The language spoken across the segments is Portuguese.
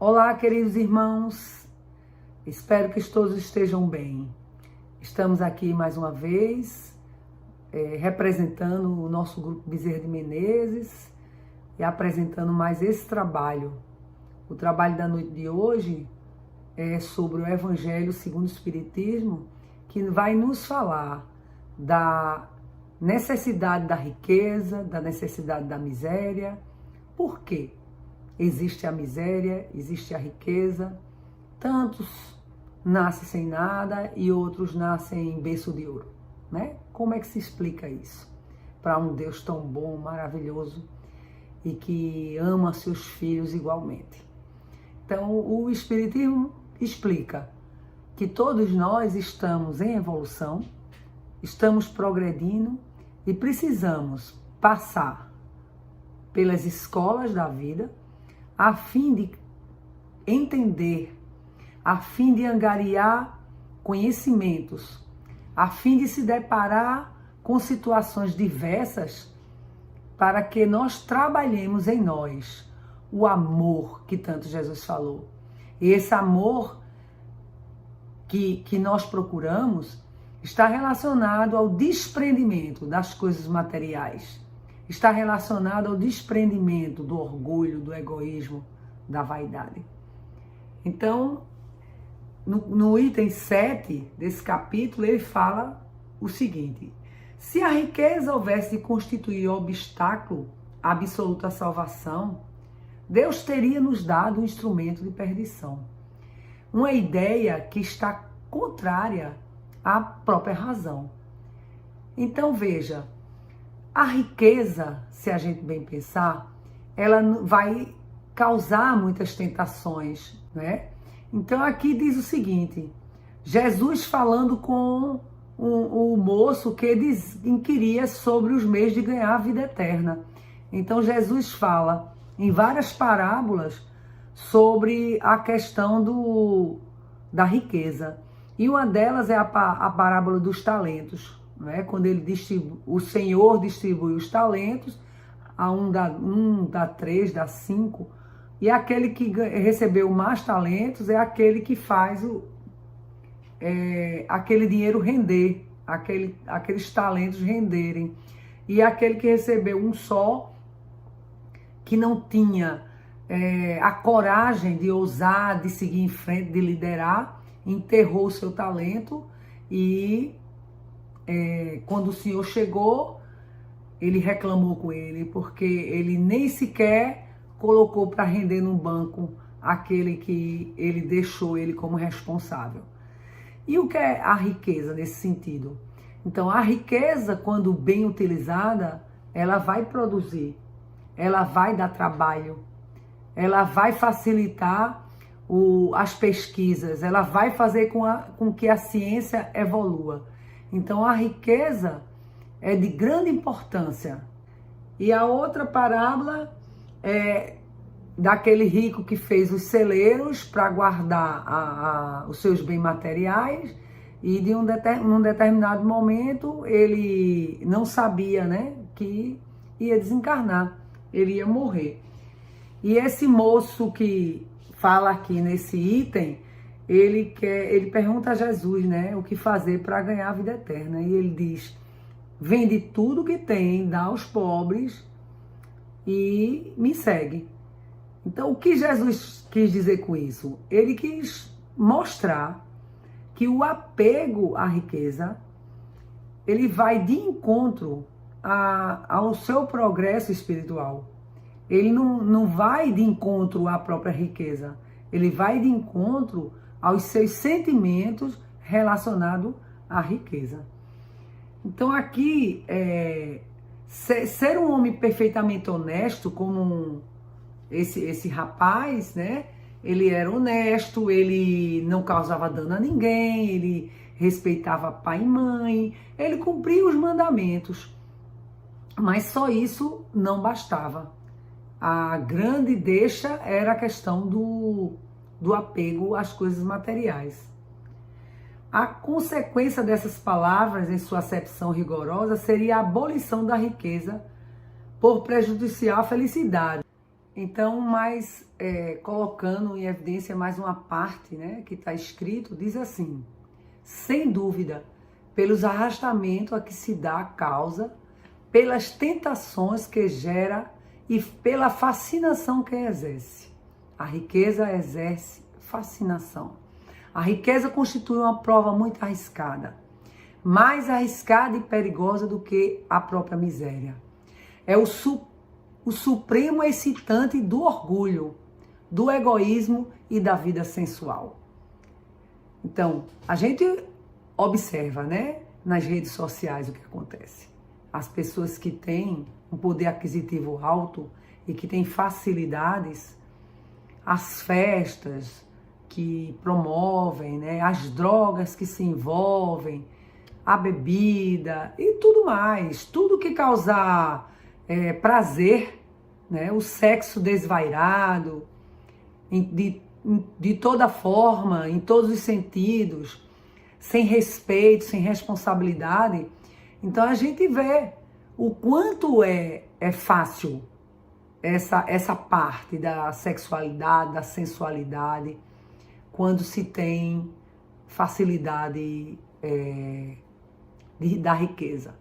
Olá, queridos irmãos, espero que todos estejam bem. Estamos aqui mais uma vez, representando o nosso grupo Bezerra de Menezes e apresentando mais esse trabalho. O trabalho da noite de hoje é sobre o Evangelho segundo o Espiritismo, que vai nos falar da necessidade da riqueza, da necessidade da miséria. Por quê? Existe a miséria, existe a riqueza, tantos nascem sem nada e outros nascem em berço de ouro, né? Como é que se explica isso? Para um Deus tão bom, maravilhoso e que ama seus filhos igualmente. Então, o Espiritismo explica que todos nós estamos em evolução, estamos progredindo e precisamos passar pelas escolas da vida a fim de entender, a fim de angariar conhecimentos, a fim de se deparar com situações diversas para que nós trabalhemos em nós o amor que tanto Jesus falou. E esse amor que nós procuramos está relacionado ao desprendimento das coisas materiais. Está relacionado ao desprendimento do orgulho, do egoísmo, da vaidade. Então, no item 7 desse capítulo, ele fala o seguinte: se a riqueza houvesse de constituir obstáculo à absoluta salvação, Deus teria nos dado um instrumento de perdição. Uma ideia que está contrária à própria razão. Então, veja, a riqueza, se a gente bem pensar, ela vai causar muitas tentações, né? Então aqui diz o seguinte: Jesus falando com o moço que inquiria sobre os meios de ganhar a vida eterna. Então Jesus fala em várias parábolas sobre a questão da riqueza. E uma delas é a parábola dos talentos. Quando o Senhor distribui os talentos, a um dá 3, dá 5, e aquele que recebeu mais talentos é aquele que faz aquele dinheiro render, aqueles talentos renderem. E aquele que recebeu um só, que não tinha a coragem de ousar, de seguir em frente, de liderar, enterrou o seu talento e quando o Senhor chegou, ele reclamou com ele, porque ele nem sequer colocou para render num banco aquele que ele deixou ele como responsável. E o que é a riqueza nesse sentido? Então, a riqueza, quando bem utilizada, ela vai produzir, ela vai dar trabalho, ela vai facilitar as pesquisas, ela vai fazer com que a ciência evolua. Então, a riqueza é de grande importância. E a outra parábola é daquele rico que fez os celeiros para guardar os seus bens materiais e num determinado momento ele não sabia, né, que ia desencarnar, ele ia morrer. E esse moço que fala aqui nesse item, ele pergunta a Jesus, né, o que fazer para ganhar a vida eterna. E ele diz: vende tudo que tem, dá aos pobres e me segue. Então, o que Jesus quis dizer com isso? Ele quis mostrar que o apego à riqueza, ele vai de encontro ao seu progresso espiritual. Ele não vai de encontro à própria riqueza, ele vai de encontro aos seus sentimentos relacionados à riqueza. Então aqui, ser um homem perfeitamente honesto, como esse rapaz, né? Ele era honesto, ele não causava dano a ninguém, ele respeitava pai e mãe, ele cumpria os mandamentos. Mas só isso não bastava. A grande deixa era a questão do apego às coisas materiais. A consequência dessas palavras, em sua acepção rigorosa, seria a abolição da riqueza por prejudicial à felicidade. Então, colocando em evidência mais uma parte, né, que está escrito, diz assim: sem dúvida, pelos arrastamentos a que se dá a causa, pelas tentações que gera e pela fascinação que exerce. A riqueza exerce fascinação. A riqueza constitui uma prova muito arriscada, mais arriscada e perigosa do que a própria miséria. É o supremo excitante do orgulho, do egoísmo e da vida sensual. Então, a gente observa, né, nas redes sociais o que acontece. As pessoas que têm um poder aquisitivo alto e que têm facilidades, as festas que promovem, né, as drogas que se envolvem, a bebida e tudo mais, tudo que causar prazer, né, o sexo desvairado, de toda forma, em todos os sentidos, sem respeito, sem responsabilidade. Então a gente vê o quanto é fácil essa parte da sexualidade, da sensualidade, quando se tem facilidade da riqueza.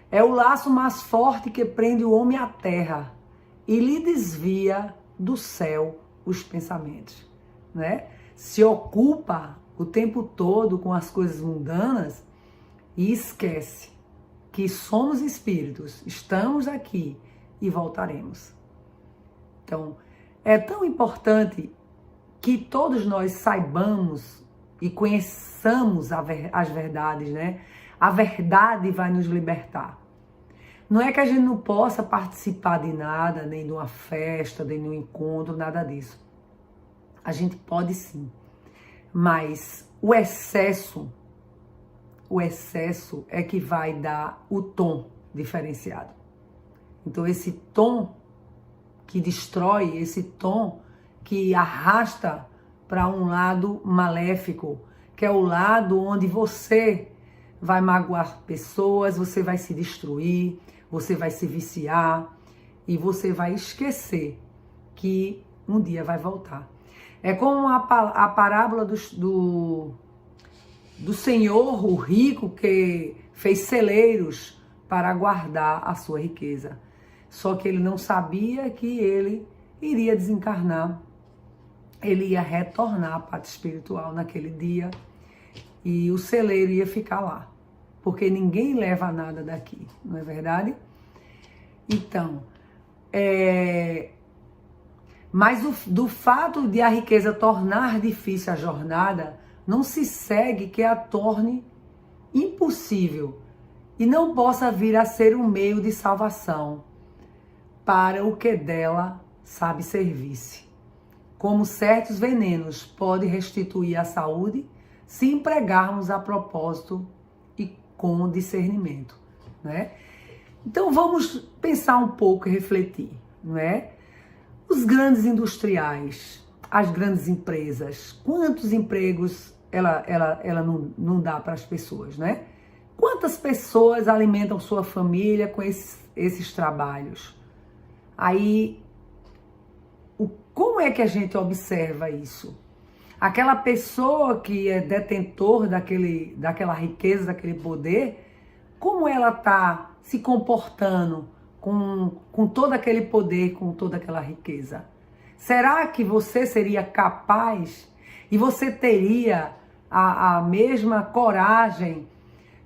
É o laço mais forte que prende o homem à terra e lhe desvia do céu os pensamentos, né? Se ocupa o tempo todo com as coisas mundanas e esquece que somos espíritos, estamos aqui e voltaremos. Então, é tão importante que todos nós saibamos e conheçamos as verdades, né? A verdade vai nos libertar. Não é que a gente não possa participar de nada, nem de uma festa, nem de um encontro, nada disso. A gente pode sim, mas o excesso é que vai dar o tom diferenciado. Então esse tom que destrói, esse tom que arrasta para um lado maléfico, que é o lado onde você vai magoar pessoas, você vai se destruir, você vai se viciar e você vai esquecer que um dia vai voltar. É como a parábola do senhor, o rico, que fez celeiros para guardar a sua riqueza. Só que ele não sabia que ele iria desencarnar, ele ia retornar à pátria espiritual naquele dia e o celeiro ia ficar lá, porque ninguém leva nada daqui, não é verdade? Então, mas do fato de a riqueza tornar difícil a jornada, não se segue que a torne impossível e não possa vir a ser um meio de salvação para o que dela sabe servir-se. Como certos venenos podem restituir a saúde se empregarmos a propósito e com discernimento, né? Então vamos pensar um pouco e refletir, não é? Os grandes industriais, as grandes empresas, quantos empregos ela não dá para as pessoas, né? Quantas pessoas alimentam sua família com esses trabalhos? Aí, como é que a gente observa isso? Aquela pessoa que é detentor daquela riqueza, daquele poder, como ela está se comportando com todo aquele poder, com toda aquela riqueza? Será que você seria capaz e você teria a mesma coragem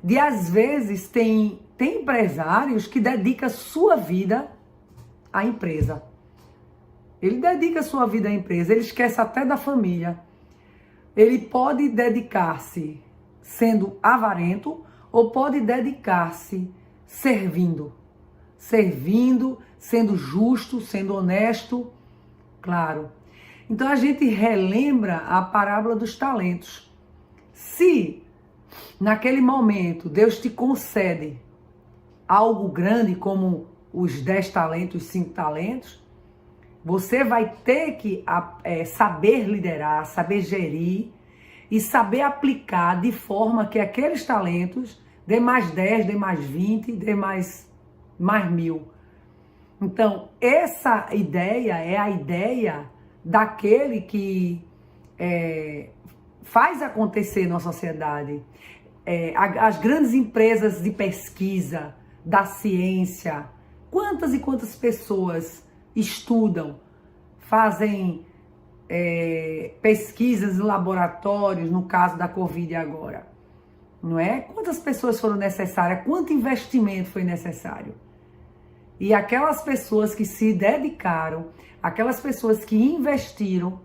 de, às vezes, tem empresários que dedicam sua vida à empresa. Ele dedica sua vida à empresa, ele esquece até da família. Ele pode dedicar-se sendo avarento ou pode dedicar-se servindo, sendo justo, sendo honesto, claro. Então a gente relembra a parábola dos talentos. Se naquele momento Deus te concede algo grande como os 10 talentos, os 5 talentos, você vai ter que saber liderar, saber gerir e saber aplicar de forma que aqueles talentos dê mais 10, dê mais 20, dê mais 1000. Então, essa ideia é a ideia daquele que faz acontecer na sociedade. As grandes empresas de pesquisa, da ciência, quantas e quantas pessoas estudam, fazem pesquisas em laboratórios, no caso da Covid agora, não é? Quantas pessoas foram necessárias, quanto investimento foi necessário? E aquelas pessoas que se dedicaram, aquelas pessoas que investiram,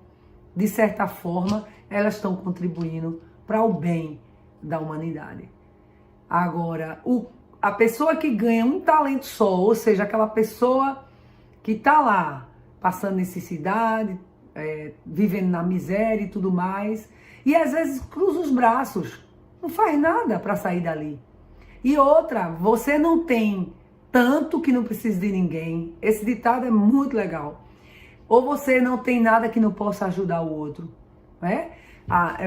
de certa forma, elas estão contribuindo para o bem da humanidade. Agora, a pessoa que ganha um talento só, ou seja, aquela pessoa que está lá, passando necessidade, vivendo na miséria e tudo mais, e às vezes cruza os braços, não faz nada para sair dali. E outra, você não tem tanto que não precisa de ninguém. Esse ditado é muito legal. Ou você não tem nada que não possa ajudar o outro, né?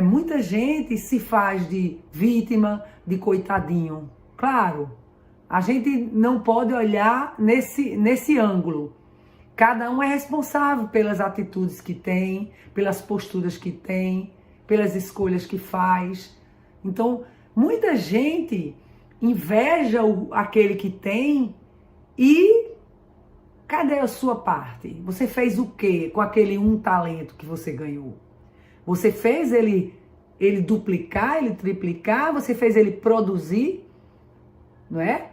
Muita gente se faz de vítima, de coitadinho. Claro, a gente não pode olhar nesse ângulo. Cada um é responsável pelas atitudes que tem, pelas posturas que tem, pelas escolhas que faz. Então, muita gente inveja aquele que tem e cadê a sua parte? Você fez o quê com aquele talento que você ganhou? Você fez ele duplicar, ele triplicar? Você fez ele produzir? Não é?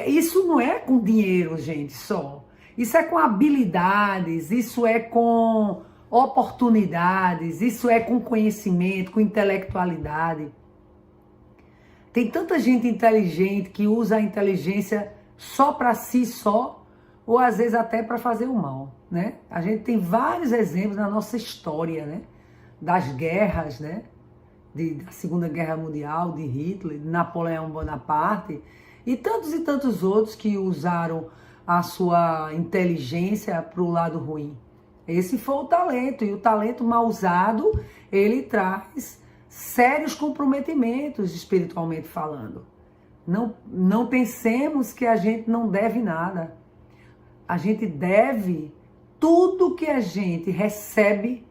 Isso não é com dinheiro, gente, só. Isso é com habilidades, isso é com oportunidades, isso é com conhecimento, com intelectualidade. Tem tanta gente inteligente que usa a inteligência só para si só, ou às vezes até para fazer o mal, né? A gente tem vários exemplos na nossa história, né? Das guerras, né? Da Segunda Guerra Mundial, de Hitler, de Napoleão Bonaparte e tantos outros que usaram a sua inteligência para o lado ruim. Esse foi o talento, e o talento mal usado, ele traz sérios comprometimentos espiritualmente falando. Não pensemos que a gente não deve nada. A gente deve tudo que a gente recebe,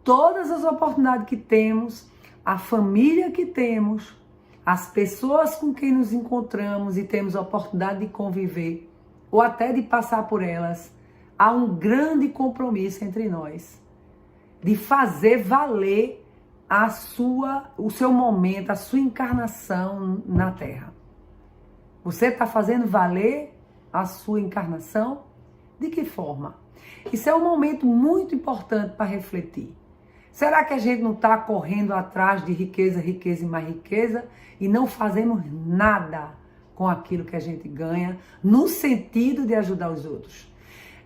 todas as oportunidades que temos, a família que temos, as pessoas com quem nos encontramos e temos a oportunidade de conviver, ou até de passar por elas. Há um grande compromisso entre nós de fazer valer o seu momento, a sua encarnação na Terra. Você está fazendo valer a sua encarnação? De que forma? Isso é um momento muito importante para refletir. Será que a gente não está correndo atrás de riqueza, riqueza e mais riqueza e não fazemos nada com aquilo que a gente ganha no sentido de ajudar os outros?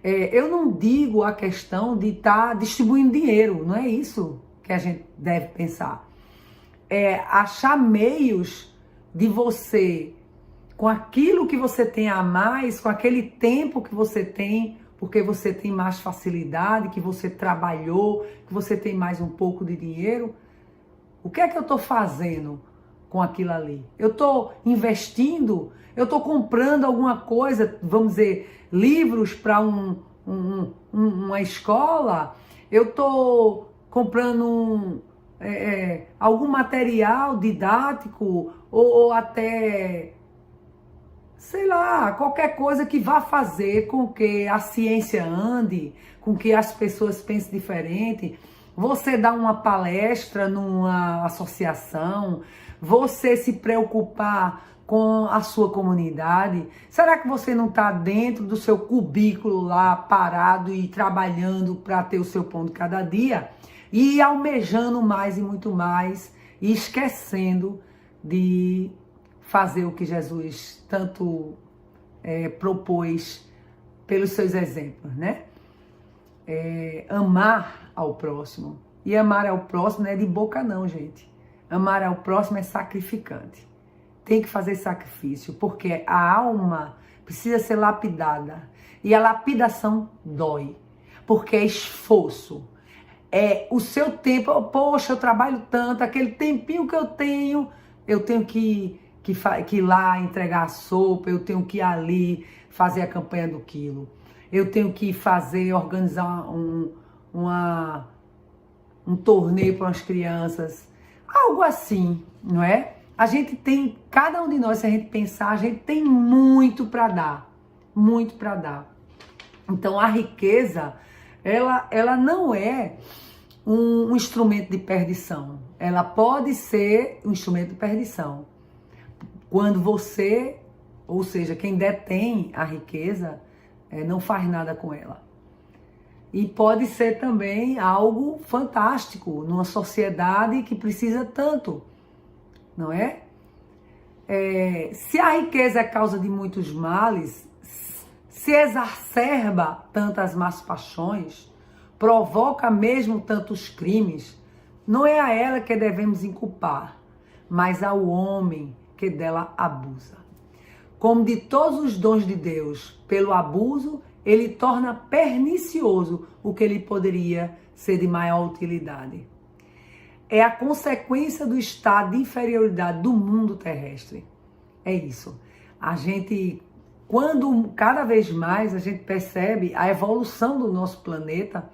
Eu não digo a questão de estar distribuindo dinheiro, não é isso que a gente deve pensar. Achar meios de você, com aquilo que você tem a mais, com aquele tempo que você tem, porque você tem mais facilidade, que você trabalhou, que você tem mais um pouco de dinheiro. O que é que eu estou fazendo com aquilo ali? Eu estou investindo? Eu estou comprando alguma coisa, vamos dizer, livros para uma escola? Eu estou comprando algum material didático ou até, sei lá, qualquer coisa que vá fazer com que a ciência ande, com que as pessoas pensem diferente. Você dá uma palestra numa associação, você se preocupar com a sua comunidade. Será que você não está dentro do seu cubículo lá, parado e trabalhando para ter o seu pão de cada dia? E almejando mais e muito mais, e esquecendo de fazer o que Jesus tanto propôs pelos seus exemplos, né? Amar ao próximo. E amar ao próximo não é de boca não, gente. Amar ao próximo é sacrificante. Tem que fazer sacrifício, porque a alma precisa ser lapidada. E a lapidação dói, porque é esforço. O seu tempo, poxa, eu trabalho tanto, aquele tempinho que eu tenho que que ir lá entregar a sopa, eu tenho que ir ali fazer a campanha do quilo. Eu tenho que organizar um torneio para as crianças. Algo assim, não é? A gente tem, cada um de nós, se a gente pensar, a gente tem muito para dar. Muito para dar. Então a riqueza, ela não é um instrumento de perdição. Ela pode ser um instrumento de perdição. Quando você, ou seja, quem detém a riqueza, não faz nada com ela. E pode ser também algo fantástico numa sociedade que precisa tanto, não é? Se a riqueza é causa de muitos males, se exacerba tantas más paixões, provoca mesmo tantos crimes, não é a ela que devemos inculpar, mas ao homem que dela abusa. Como de todos os dons de Deus, pelo abuso, ele torna pernicioso o que ele poderia ser de maior utilidade. É a consequência do estado de inferioridade do mundo terrestre. É isso. A gente, cada vez mais a gente percebe a evolução do nosso planeta,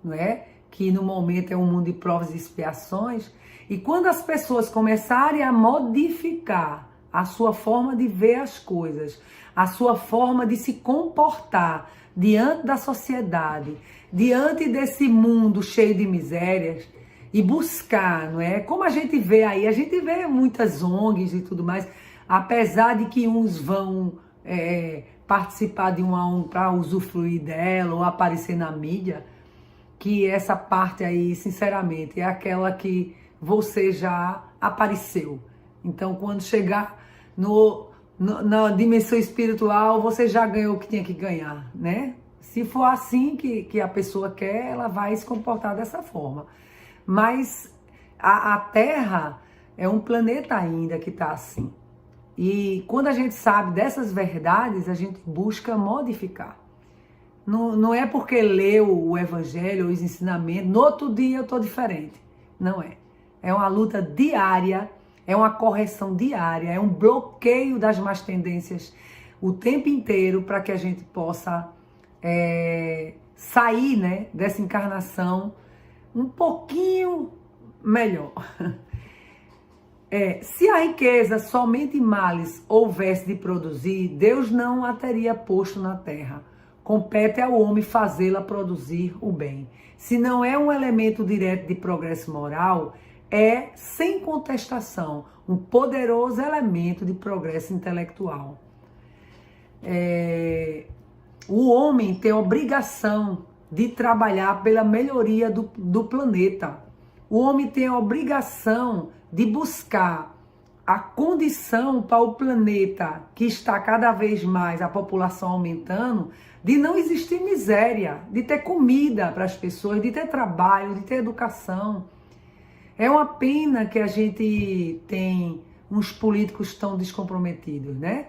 não é? Que no momento é um mundo de provas e expiações, e quando as pessoas começarem a modificar a sua forma de ver as coisas, a sua forma de se comportar diante da sociedade, diante desse mundo cheio de misérias, e buscar, não é? Como a gente vê aí, a gente vê muitas ONGs e tudo mais, apesar de que uns vão participar de uma ONG para usufruir dela ou aparecer na mídia, que essa parte aí, sinceramente, é aquela que você já apareceu. Então, quando chegar na dimensão espiritual, você já ganhou o que tinha que ganhar, né? Se for assim que a pessoa quer, ela vai se comportar dessa forma. Mas a Terra é um planeta ainda que está assim. E quando a gente sabe dessas verdades, a gente busca modificar. Não é porque leu o Evangelho, os ensinamentos, no outro dia eu estou diferente. Não é. É uma luta diária, é uma correção diária, é um bloqueio das más tendências o tempo inteiro para que a gente possa sair, né, dessa encarnação um pouquinho melhor. Se a riqueza somente males houvesse de produzir, Deus não a teria posto na terra. Compete ao homem fazê-la produzir o bem. Se não é um elemento direto de progresso moral, é, sem contestação, um poderoso elemento de progresso intelectual. O homem tem a obrigação de trabalhar pela melhoria do planeta. O homem tem a obrigação de buscar a condição para o planeta, que está cada vez mais, a população aumentando, de não existir miséria, de ter comida para as pessoas, de ter trabalho, de ter educação. É uma pena que a gente tem uns políticos tão descomprometidos, né?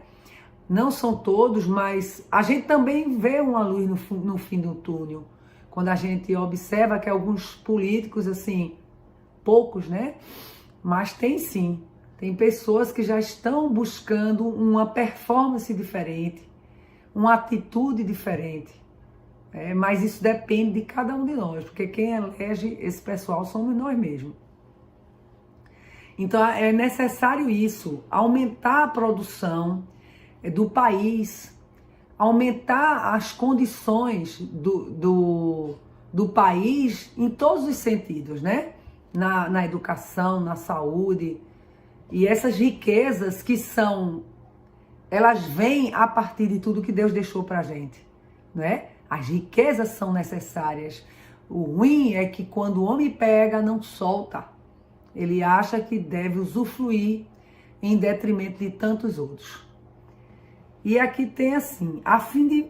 Não são todos, mas a gente também vê uma luz no fim do túnel. Quando a gente observa que alguns políticos, assim, poucos, né? Mas tem sim. Tem pessoas que já estão buscando uma performance diferente, uma atitude diferente. Mas isso depende de cada um de nós, porque quem elege esse pessoal somos nós mesmos. Então é necessário isso, aumentar a produção do país, aumentar as condições do país em todos os sentidos, né? Na educação, na saúde. E essas riquezas elas vêm a partir de tudo que Deus deixou pra gente, né? As riquezas são necessárias. O ruim é que quando o homem pega, não solta. Ele acha que deve usufruir em detrimento de tantos outros. E aqui tem assim, a fim de...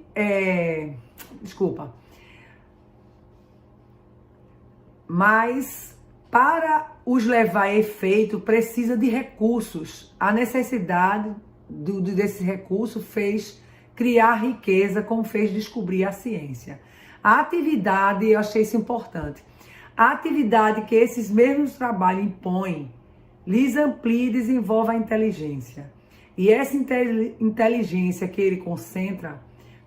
Mas para os levar a efeito, precisa de recursos. A necessidade desse recurso fez criar riqueza, como fez descobrir a ciência. A atividade, eu achei isso importante, a atividade que esses mesmos trabalhos impõem lhes amplia e desenvolve a inteligência. E essa inteligência que ele concentra,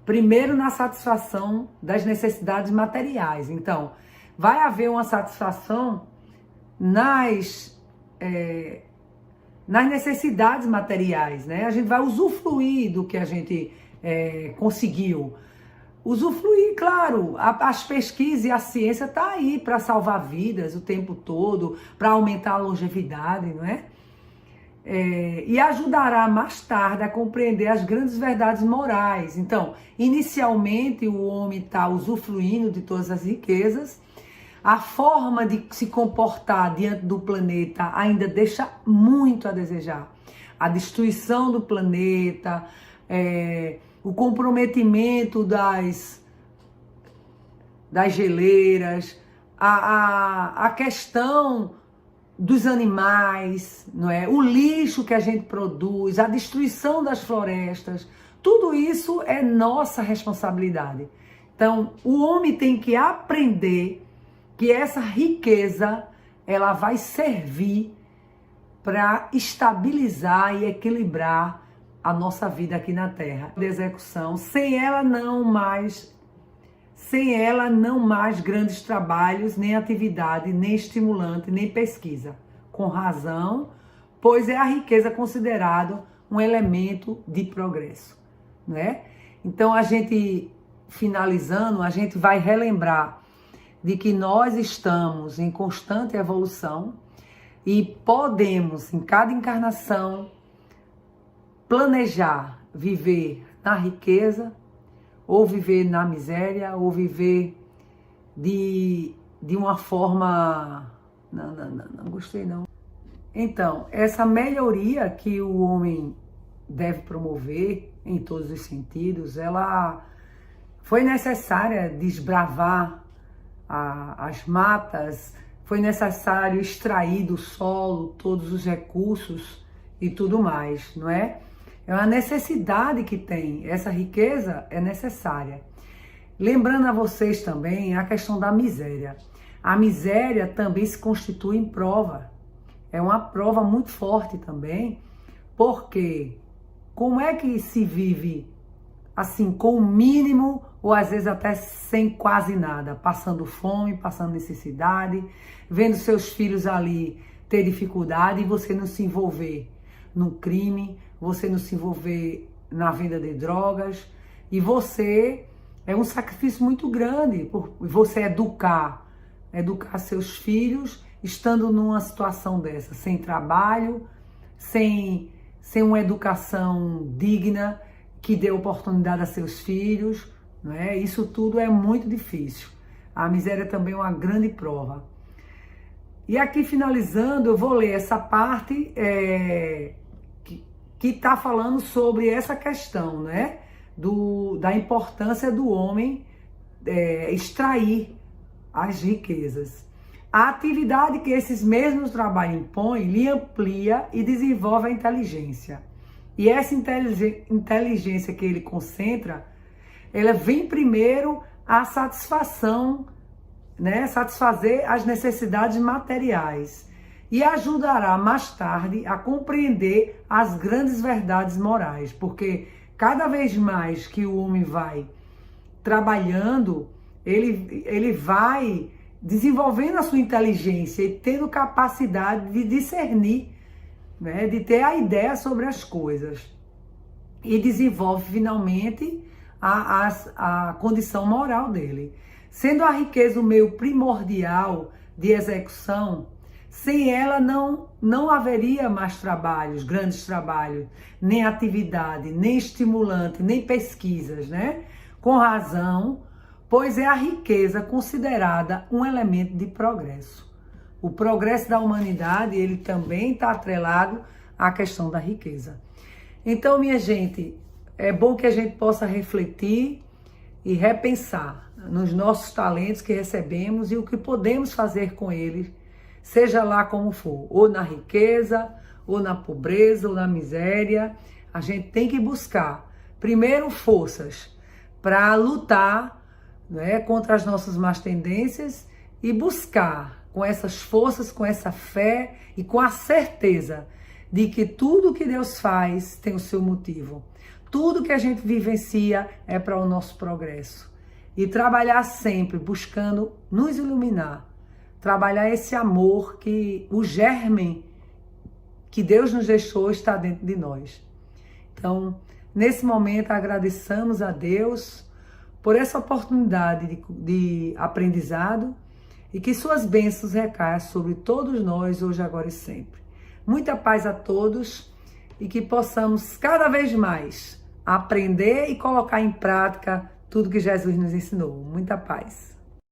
primeiro na satisfação das necessidades materiais. Então, vai haver uma satisfação nas necessidades materiais, né? A gente vai usufruir do que a gente conseguiu. Usufruir, claro, as pesquisas e a ciência tá aí para salvar vidas o tempo todo, para aumentar a longevidade, não é? E ajudará mais tarde a compreender as grandes verdades morais. Então, inicialmente o homem está usufruindo de todas as riquezas, a forma de se comportar diante do planeta ainda deixa muito a desejar. A destruição do planeta, o comprometimento das geleiras, a questão dos animais, não é? O lixo que a gente produz, a destruição das florestas, tudo isso é nossa responsabilidade. Então, o homem tem que aprender que essa riqueza, ela vai servir para estabilizar e equilibrar a nossa vida aqui na Terra. De execução, sem ela não mais grandes trabalhos, nem atividade, nem estimulante, nem pesquisa. Com razão, pois é a riqueza considerado um elemento de progresso, né? Então, a gente, finalizando, a gente vai relembrar de que nós estamos em constante evolução e podemos, em cada encarnação, planejar viver na riqueza, ou viver na miséria, ou viver de uma forma... Não gostei não. Então, essa melhoria que o homem deve promover em todos os sentidos, ela foi necessária desbravar as matas, foi necessário extrair do solo todos os recursos e tudo mais, não é? É uma necessidade que tem, essa riqueza é necessária. Lembrando a vocês também a questão da miséria. A miséria também se constitui em prova. É uma prova muito forte também, porque como é que se vive assim, com o mínimo, ou às vezes até sem quase nada, passando fome, passando necessidade, vendo seus filhos ali ter dificuldade e você não se envolver no crime, você não se envolver na venda de drogas, e você é um sacrifício muito grande por você educar seus filhos estando numa situação dessa, sem trabalho, sem uma educação digna que dê oportunidade a seus filhos, não é? Isso tudo é muito difícil. A miséria também é uma grande prova. E aqui, finalizando, eu vou ler essa parte que está falando sobre essa questão, né? Da importância do homem extrair as riquezas. A atividade que esses mesmos trabalhos impõem lhe amplia e desenvolve a inteligência. E essa inteligência que ele concentra, ela vem primeiro à satisfação, né? Satisfazer as necessidades materiais e ajudará mais tarde a compreender as grandes verdades morais, porque cada vez mais que o homem vai trabalhando, ele vai desenvolvendo a sua inteligência e tendo capacidade de discernir, né, de ter a ideia sobre as coisas, e desenvolve finalmente a condição moral dele. Sendo a riqueza o meio primordial de execução, sem ela não haveria mais trabalhos, grandes trabalhos, nem atividade, nem estimulante, nem pesquisas, né? Com razão, pois é a riqueza considerada um elemento de progresso. O progresso da humanidade, ele também está atrelado à questão da riqueza. Então, minha gente, é bom que a gente possa refletir e repensar nos nossos talentos que recebemos e o que podemos fazer com eles, seja lá como for, ou na riqueza, ou na pobreza, ou na miséria. A gente tem que buscar, primeiro, forças para lutar, né, contra as nossas más tendências e buscar com essas forças, com essa fé e com a certeza de que tudo que Deus faz tem o seu motivo. Tudo que a gente vivencia é para o nosso progresso. E trabalhar sempre buscando nos iluminar. Trabalhar esse amor que o germe que Deus nos deixou está dentro de nós. Então, nesse momento, agradeçamos a Deus por essa oportunidade de aprendizado e que suas bênçãos recaiam sobre todos nós, hoje, agora e sempre. Muita paz a todos e que possamos cada vez mais aprender e colocar em prática tudo que Jesus nos ensinou. Muita paz.